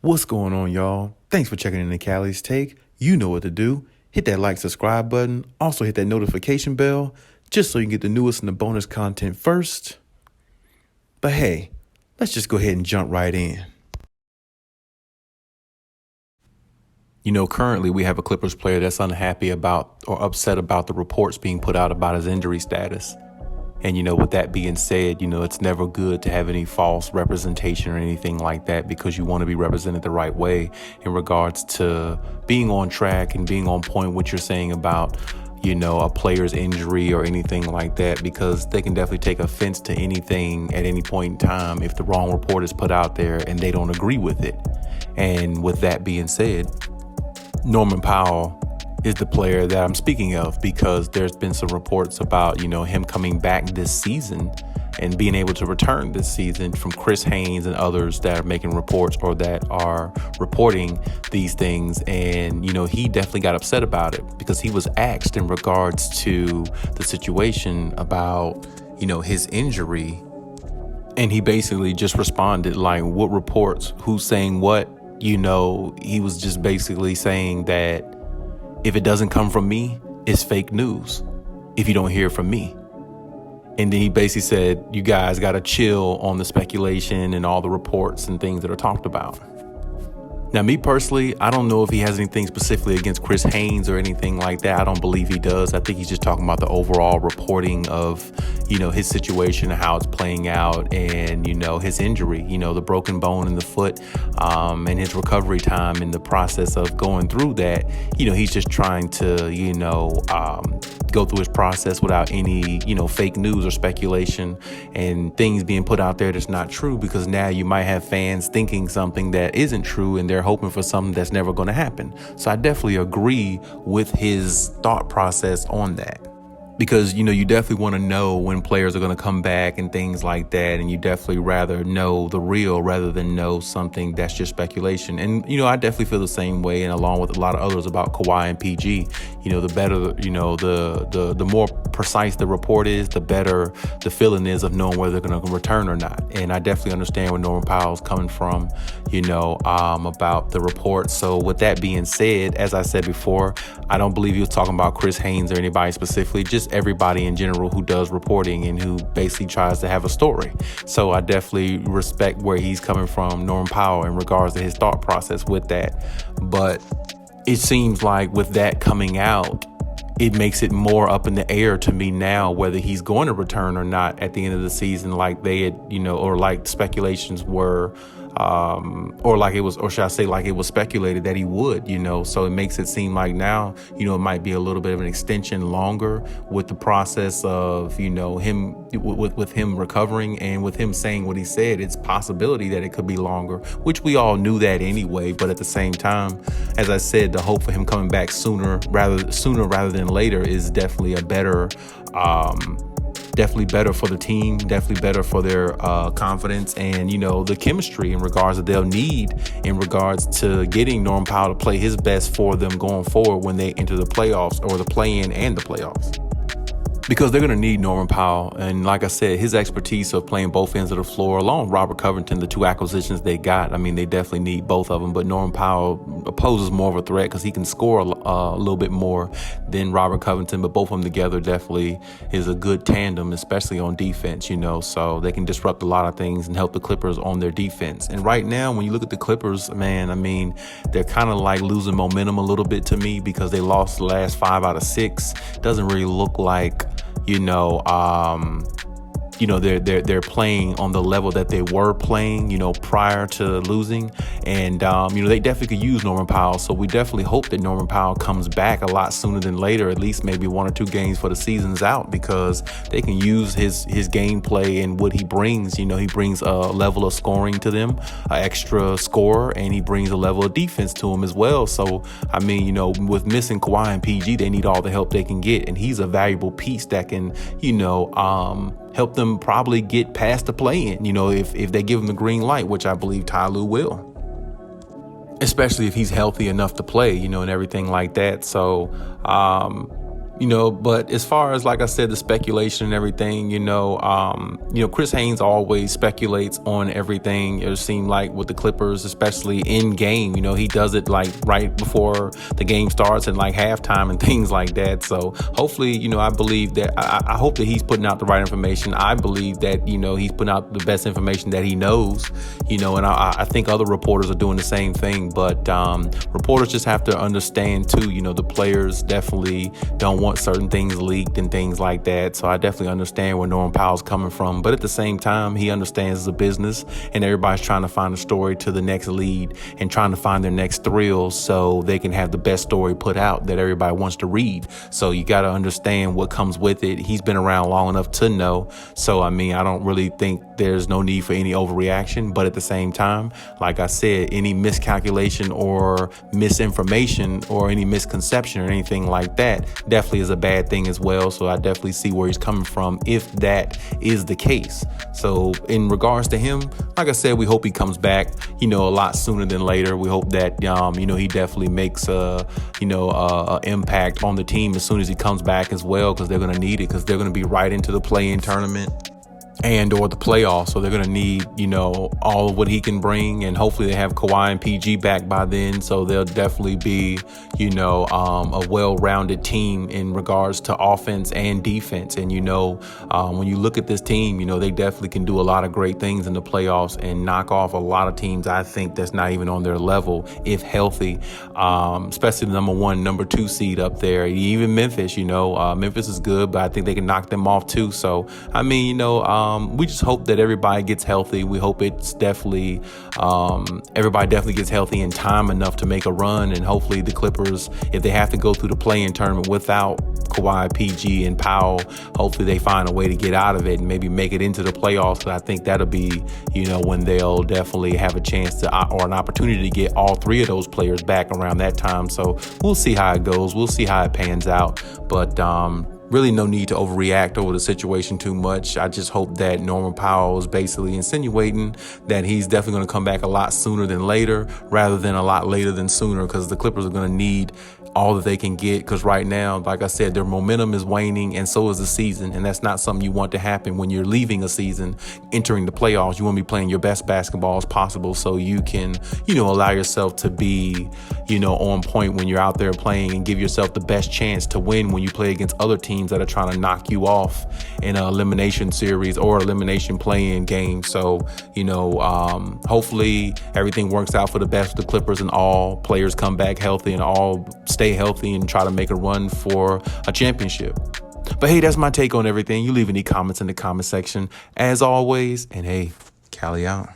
What's going on, y'all? Thanks for checking in the Khaliis Take. You know what to do. Hit that like, subscribe button. Also hit that notification bell just so you can get the newest and the bonus content first. But hey, let's just go ahead and jump right in. You know, currently we have a Clippers player that's unhappy about or upset about the reports being put out about his injury status. And, you know, with that being said, you know, it's never good to have any false representation or anything like that because you want to be represented the right way in regards to being on track and being on point what you're saying about, you know, a player's injury or anything like that, because they can definitely take offense to anything at any point in time if the wrong report is put out there and they don't agree with it. And with that being said, Norman Powell is the player that I'm speaking of, because there's been some reports about, you know, him coming back this season and being able to return this season from Chris Haynes and others that are making reports or that are reporting these things. And, you know, he definitely got upset about it because he was asked in regards to the situation about, you know, his injury. And he basically just responded like, what reports, who's saying what? You know, he was just basically saying that if it doesn't come from me, it's fake news if you don't hear from me. And then he basically said, you guys got to chill on the speculation and all the reports and things that are talked about. Now, me personally, I don't know if he has anything specifically against Chris Haynes or anything like that. I don't believe he does. I think he's just talking about the overall reporting of, you know, his situation, how it's playing out, and, you know, his injury, you know, the broken bone in the foot, and his recovery time in the process of going through that. You know, he's just trying to, you know, go through his process without any, you know, fake news or speculation and things being put out there that's not true, because now you might have fans thinking something that isn't true and they're hoping for something that's never going to happen. So I definitely agree with his thought process on that. Because, you know, you definitely want to know when players are going to come back and things like that. And you definitely rather know the real rather than know something that's just speculation. And, you know, I definitely feel the same way. And along with a lot of others about Kawhi and PG, you know, the better, you know, the more precise the report is, the better the feeling is of knowing whether they're going to return or not. And I definitely understand where Norman Powell's coming from, you know, about the report. So with that being said, as I said before, I don't believe he was talking about Chris Haynes or anybody specifically, just everybody in general who does reporting and who basically tries to have a story. So I definitely respect where he's coming from, Norman Powell, in regards to his thought process with that. But it seems like with that coming out, it makes it more up in the air to me now whether he's going to return or not at the end of the season, like they had, you know, or like speculations were, or like it was, or should I say like it was speculated that he would, you know. So it makes it seem like now, you know, it might be a little bit of an extension longer with the process of, you know, him with him recovering and with him saying what he said. It's possibility that it could be longer, which we all knew that anyway. But at the same time, as I said, the hope for him coming back sooner rather than later is definitely a better, definitely better for the team, definitely better for their confidence and, you know, the chemistry in regards that they'll need in regards to getting Norman Powell to play his best for them going forward when they enter the playoffs or the play-in and the playoffs. Because they're going to need Norman Powell. And like I said, his expertise of playing both ends of the floor, along with Robert Covington, the two acquisitions they got, I mean, they definitely need both of them. But Norman Powell poses more of a threat because he can score a little bit more than Robert Covington. But both of them together definitely is a good tandem, especially on defense, you know. So they can disrupt a lot of things and help the Clippers on their defense. And right now, when you look at the Clippers, man, I mean, they're kind of like losing momentum a little bit to me because they lost the last 5 out of 6. Doesn't really look like, you know, they're playing on the level that they were playing, you know, prior to losing. And, you know, they definitely could use Norman Powell. So we definitely hope that Norman Powell comes back a lot sooner than later, at least maybe 1 or 2 games for the season's out, because they can use his gameplay and what he brings. You know, he brings a level of scoring to them, an extra scorer, and he brings a level of defense to them as well. So, I mean, you know, with missing Kawhi and PG, they need all the help they can get. And he's a valuable piece that can, you know, help them probably get past the play-in, you know, if they give him the green light, which I believe Ty Lue will. Especially if he's healthy enough to play, you know, and everything like that. So, But as far as, like I said, the speculation and everything, Chris Haynes always speculates on everything. It seemed like with the Clippers, especially in game, he does it like right before the game starts and like halftime and things like that. So hopefully, I believe that I hope that he's putting out the right information. I believe that, he's putting out the best information that he knows, and I think other reporters are doing the same thing. But reporters just have to understand too, the players definitely don't want certain things leaked and things like that. So I definitely understand where Norman Powell's coming from. But at the same time, he understands it's a business and everybody's trying to find a story to the next lead and trying to find their next thrill so they can have the best story put out that everybody wants to read. So you got to understand what comes with it. He's been around long enough to know. So, I don't really think there's no need for any overreaction. But at the same time, like I said, any miscalculation or misinformation or any misconception or anything like that definitely is a bad thing as well. So I definitely see where he's coming from if that is the case. So in regards to him, like I said, we hope he comes back, a lot sooner than later. We hope that, he definitely makes a impact on the team as soon as he comes back as well, because they're going to need it, because they're going to be right into the play-in tournament and or the playoffs. So they're going to need, all of what he can bring. And hopefully they have Kawhi and PG back by then. So they'll definitely be, a well-rounded team in regards to offense and defense. And, when you look at this team, they definitely can do a lot of great things in the playoffs and knock off a lot of teams, I think, that's not even on their level if healthy, especially the number 1, number 2 seed up there. Even Memphis, Memphis is good, but I think they can knock them off too. So, we just hope that everybody gets healthy. We hope it's definitely, everybody definitely gets healthy in time enough to make a run. And hopefully the Clippers, if they have to go through the play-in tournament without Kawhi, PG, and Powell, hopefully they find a way to get out of it and maybe make it into the playoffs. But I think that'll be, when they'll definitely have a chance to, or an opportunity to get all 3 of those players back around that time. So we'll see how it goes. We'll see how it pans out. But, really no need to overreact over the situation too much. I just hope that Norman Powell is basically insinuating that he's definitely going to come back a lot sooner than later rather than a lot later than sooner, because the Clippers are going to need all that they can get, because right now, like I said, their momentum is waning and so is the season. And that's not something you want to happen when you're leaving a season, entering the playoffs. You want to be playing your best basketball as possible so you can, allow yourself to be, on point when you're out there playing and give yourself the best chance to win when you play against other teams that are trying to knock you off in an elimination series or elimination play-in game. So, hopefully everything works out for the best with the Clippers and all players come back healthy and all stay healthy and try to make a run for a championship. But hey, that's my take on everything. You leave any comments in the comment section as always. And hey, Khaliis out.